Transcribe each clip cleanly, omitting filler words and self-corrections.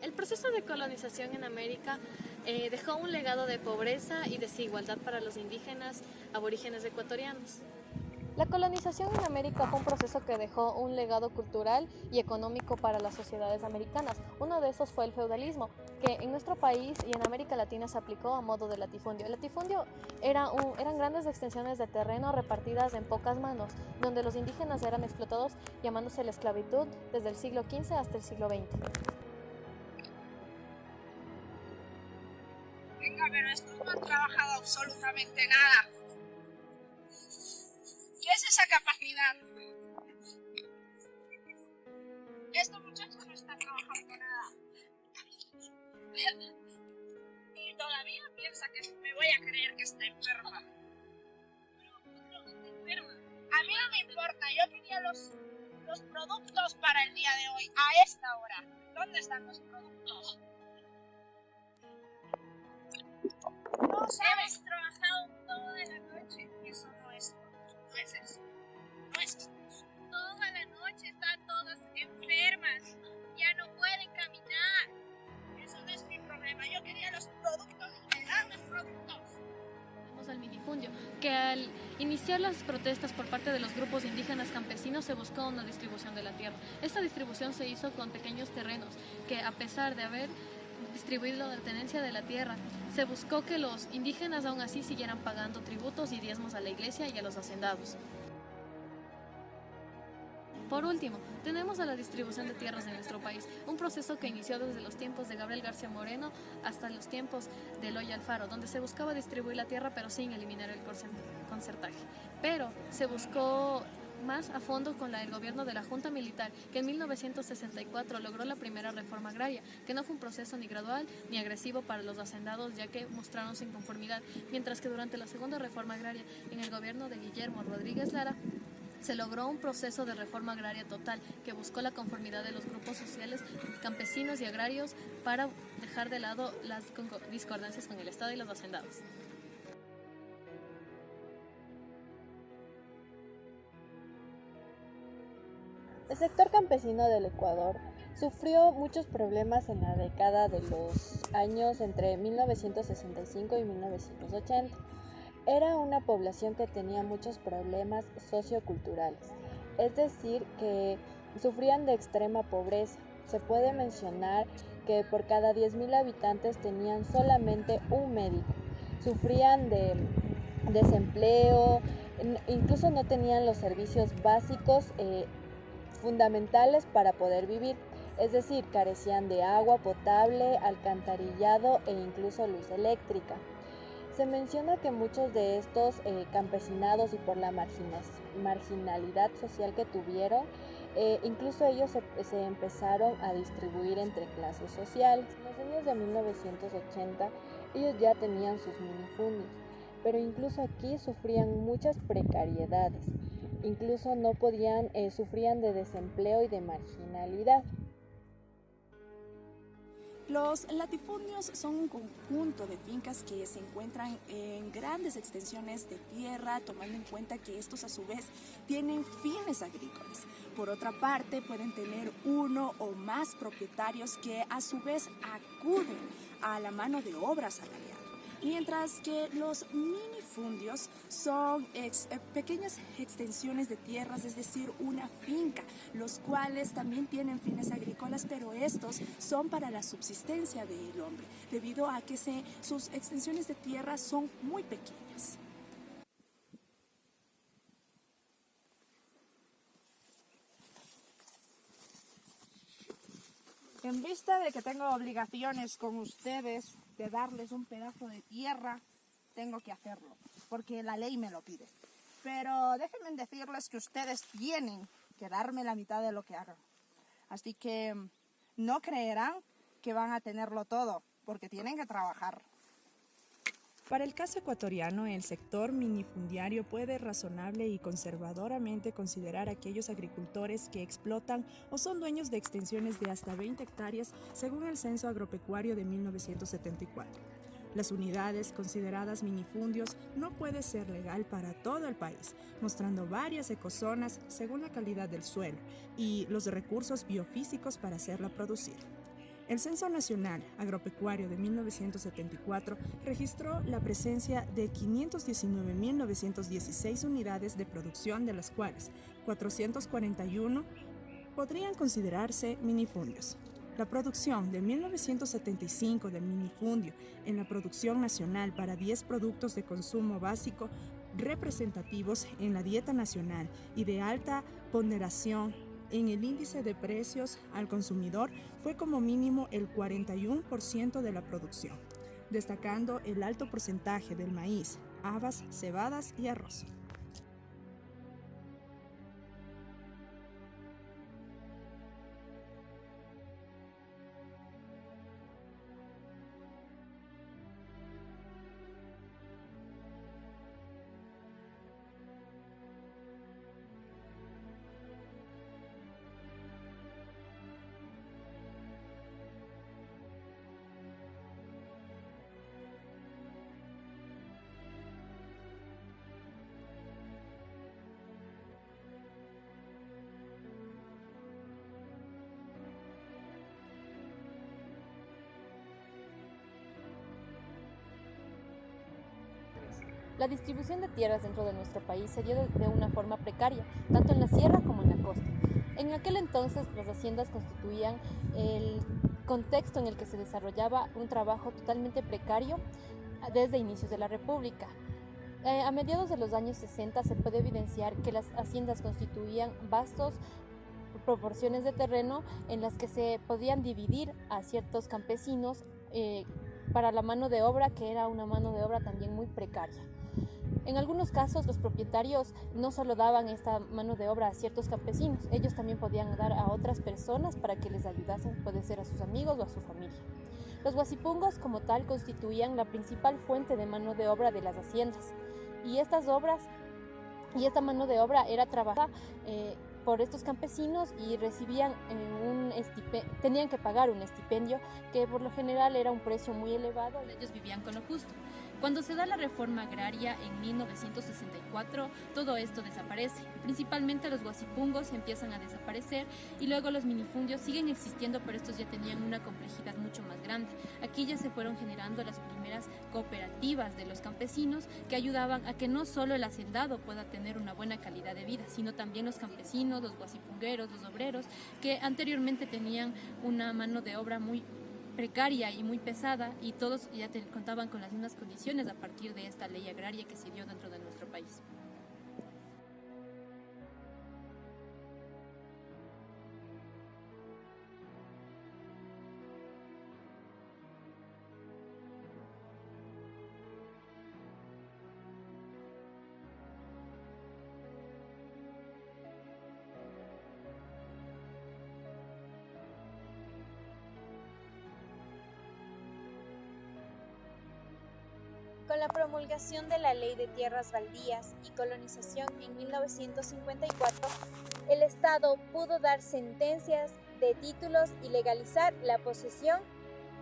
El proceso de colonización en América dejó un legado de pobreza y desigualdad para los indígenas aborígenes ecuatorianos. La colonización en América fue un proceso que dejó un legado cultural y económico para las sociedades americanas. Uno de esos fue el feudalismo, que en nuestro país y en América Latina se aplicó a modo de latifundio. El latifundio eran grandes extensiones de terreno repartidas en pocas manos, donde los indígenas eran explotados, llamándose la esclavitud desde el siglo XV hasta el siglo XX. Venga, pero estos no han trabajado absolutamente nada. ¿Qué es esa capacidad? Estos muchachos no están trabajando nada. Y todavía piensa que me voy a creer que está enferma. A mí no me importa, yo quería los productos para el día de hoy, a esta hora. ¿Dónde están los productos? No sabes, trabajado toda la noche. Eso no es eso. No es eso. Toda la noche están todas enfermas. Ya no pueden caminar. Eso no es mi problema. Yo quería los productos y me dan los productos. Vamos al minifundio, que al iniciar las protestas por parte de los grupos indígenas campesinos se buscó una distribución de la tierra. Esta distribución se hizo con pequeños terrenos que, a pesar de haber distribuido la tenencia de la tierra, se buscó que los indígenas aún así siguieran pagando tributos y diezmos a la iglesia y a los hacendados. Por último, tenemos a la distribución de tierras en nuestro país, un proceso que inició desde los tiempos de Gabriel García Moreno hasta los tiempos de Eloy Alfaro, donde se buscaba distribuir la tierra pero sin eliminar el concertaje. Pero se buscó más a fondo con el gobierno de la Junta Militar, que en 1964 logró la primera reforma agraria, que no fue un proceso ni gradual ni agresivo para los hacendados, ya que mostraron su inconformidad, mientras que durante la segunda reforma agraria, en el gobierno de Guillermo Rodríguez Lara, se logró un proceso de reforma agraria total que buscó la conformidad de los grupos sociales, campesinos y agrarios para dejar de lado las discordancias con el Estado y los hacendados. El sector campesino del Ecuador sufrió muchos problemas en la década de los años entre 1965 y 1980. Era una población que tenía muchos problemas socioculturales, es decir, que sufrían de extrema pobreza. Se puede mencionar que por cada 10.000 habitantes tenían solamente un médico. Sufrían de desempleo, incluso no tenían los servicios básicos fundamentales para poder vivir. Es decir, carecían de agua potable, alcantarillado e incluso luz eléctrica. Se menciona que muchos de estos campesinados y por la marginalidad social que tuvieron, incluso ellos se empezaron a distribuir entre clases sociales. En los años de 1980 ellos ya tenían sus minifundios, pero incluso aquí sufrían muchas precariedades, incluso no podían, sufrían de desempleo y de marginalidad. Los latifundios son un conjunto de fincas que se encuentran en grandes extensiones de tierra, tomando en cuenta que estos a su vez tienen fines agrícolas. Por otra parte, pueden tener uno o más propietarios que a su vez acuden a la mano de obra asalariada. Mientras que los minifundios son pequeñas extensiones de tierras, es decir, una finca, los cuales también tienen fines agrícolas, pero estos son para la subsistencia del hombre, debido a que sus extensiones de tierra son muy pequeñas. En vista de que tengo obligaciones con ustedes de darles un pedazo de tierra, tengo que hacerlo, porque la ley me lo pide. Pero déjenme decirles que ustedes tienen que darme la mitad de lo que hagan. Así que no creerán que van a tenerlo todo, porque tienen que trabajar. Para el caso ecuatoriano, el sector minifundiario puede razonable y conservadoramente considerar a aquellos agricultores que explotan o son dueños de extensiones de hasta 20 hectáreas según el Censo Agropecuario de 1974. Las unidades consideradas minifundios no puede ser legal para todo el país, mostrando varias ecozonas según la calidad del suelo y los recursos biofísicos para hacerla producir. El Censo Nacional Agropecuario de 1974 registró la presencia de 519.916 unidades de producción, de las cuales 441 podrían considerarse minifundios. La producción de 1975 del minifundio en la producción nacional para 10 productos de consumo básico representativos en la dieta nacional y de alta ponderación en el índice de precios al consumidor fue como mínimo el 41% de la producción, destacando el alto porcentaje del maíz, habas, cebadas y arroz. La distribución de tierras dentro de nuestro país se dio de una forma precaria, tanto en la sierra como en la costa. En aquel entonces, las haciendas constituían el contexto en el que se desarrollaba un trabajo totalmente precario desde inicios de la República. A mediados de los años 60 se puede evidenciar que las haciendas constituían vastos proporciones de terreno en las que se podían dividir a ciertos campesinos para la mano de obra, que era una mano de obra también muy precaria. En algunos casos, los propietarios no solo daban esta mano de obra a ciertos campesinos, ellos también podían dar a otras personas para que les ayudasen, puede ser a sus amigos o a su familia. Los guasipungos como tal constituían la principal fuente de mano de obra de las haciendas, y esta mano de obra era trabajada por estos campesinos y recibían tenían que pagar un estipendio que por lo general era un precio muy elevado. Ellos vivían con lo justo. Cuando se da la reforma agraria en 1964, todo esto desaparece. Principalmente los guasipungos empiezan a desaparecer y luego los minifundios siguen existiendo, pero estos ya tenían una complejidad mucho más grande. Aquí ya se fueron generando las primeras cooperativas de los campesinos que ayudaban a que no solo el hacendado pueda tener una buena calidad de vida, sino también los campesinos, los guasipungueros, los obreros, que anteriormente tenían una mano de obra muy precaria y muy pesada, y todos ya contaban con las mismas condiciones a partir de esta ley agraria que se dio dentro de nuestro país. Con la promulgación de la Ley de Tierras Baldías y Colonización en 1954, el Estado pudo dar sentencias de títulos y legalizar la posesión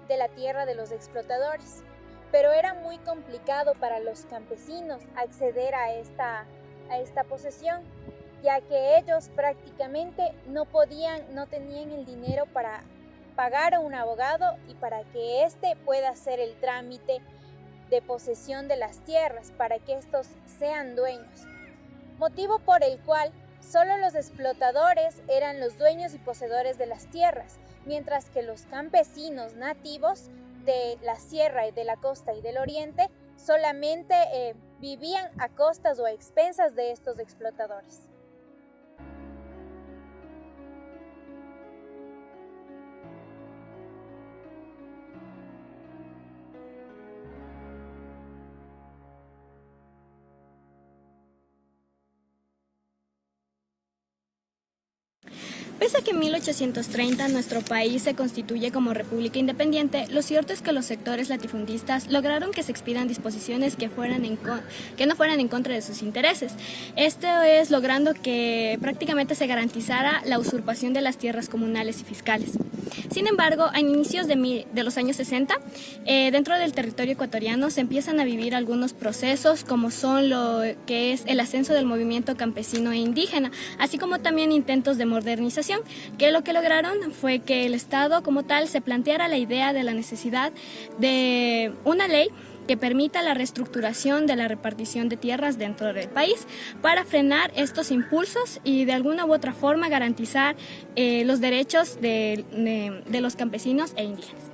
de la tierra de los explotadores. Pero era muy complicado para los campesinos acceder a esta posesión, ya que ellos prácticamente no tenían el dinero para pagar a un abogado y para que éste pueda hacer el trámite de posesión de las tierras para que estos sean dueños, motivo por el cual solo los explotadores eran los dueños y poseedores de las tierras, mientras que los campesinos nativos de la sierra y de la costa y del oriente solamente vivían a costas o a expensas de estos explotadores. Pese a que en 1830 nuestro país se constituye como república independiente, lo cierto es que los sectores latifundistas lograron que se expidan disposiciones que no fueran en contra de sus intereses. Esto es logrando que prácticamente se garantizara la usurpación de las tierras comunales y fiscales. Sin embargo, a inicios de los años 60, dentro del territorio ecuatoriano se empiezan a vivir algunos procesos como son lo que es el ascenso del movimiento campesino e indígena, así como también intentos de modernización, que lo que lograron fue que el Estado como tal se planteara la idea de la necesidad de una ley que permita la reestructuración de la repartición de tierras dentro del país para frenar estos impulsos y de alguna u otra forma garantizar los derechos de los campesinos e indígenas.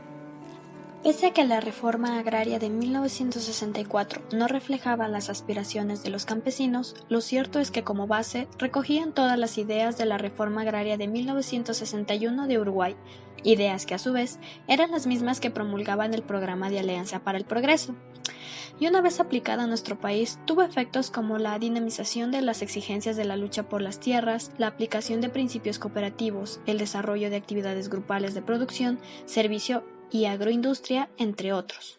Pese a que la reforma agraria de 1964 no reflejaba las aspiraciones de los campesinos, lo cierto es que como base recogían todas las ideas de la reforma agraria de 1961 de Uruguay, ideas que a su vez eran las mismas que promulgaban el Programa de Alianza para el Progreso. Y una vez aplicada a nuestro país, tuvo efectos como la dinamización de las exigencias de la lucha por las tierras, la aplicación de principios cooperativos, el desarrollo de actividades grupales de producción, servicio y agroindustria, entre otros.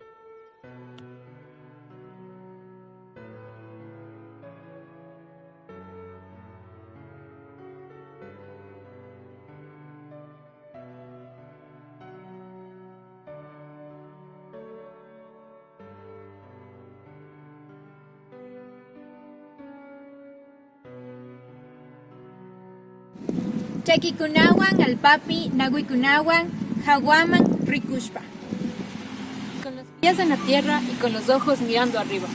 Chakikunawan, Alpapi, Nahuikunawan, Jaguaman, Rikushpa. Con los pies en la tierra y con los ojos mirando arriba.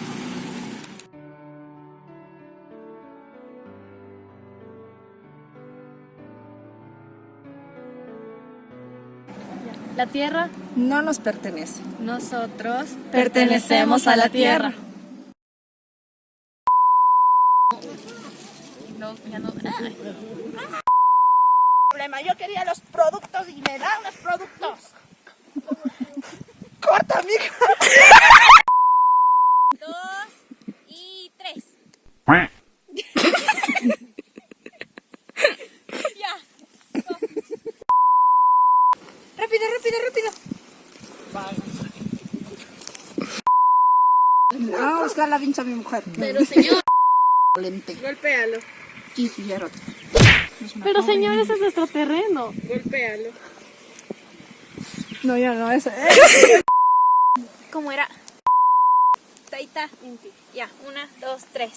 La tierra No nos pertenece. nosotros Pertenecemos a la tierra. No, ya no. Problema, yo quería los productos y me dan los productos. Corta, mija. 2 y 3. Ya. Rápido, rápido, rápido. Vamos a buscar la vincha a mi mujer. Pero señor. Golpéalo. Y fierro. Pero señor, ese es nuestro terreno. Golpéalo. No, ya no, eso. ¿Cómo era? Taita. Ya, 1, 2, 3.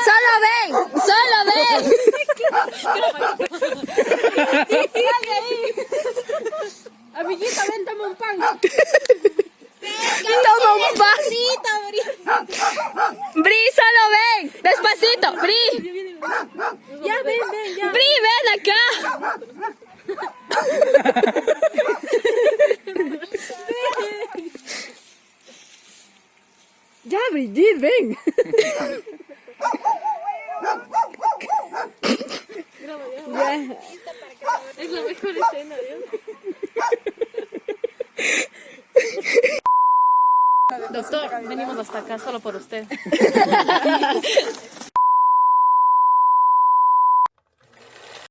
¡Solo ven! ¡Solo ven! Amiguita, ven, toma un pan. ¡Toma un pan! ¡Bri, solo ven! ¡Despacito! ¡Bri! Ya, ven, ya. ¡Bri, ven acá! Ya, Brigitte, ven. Es la mejor escena, Dios. Doctor, venimos hasta acá solo por usted.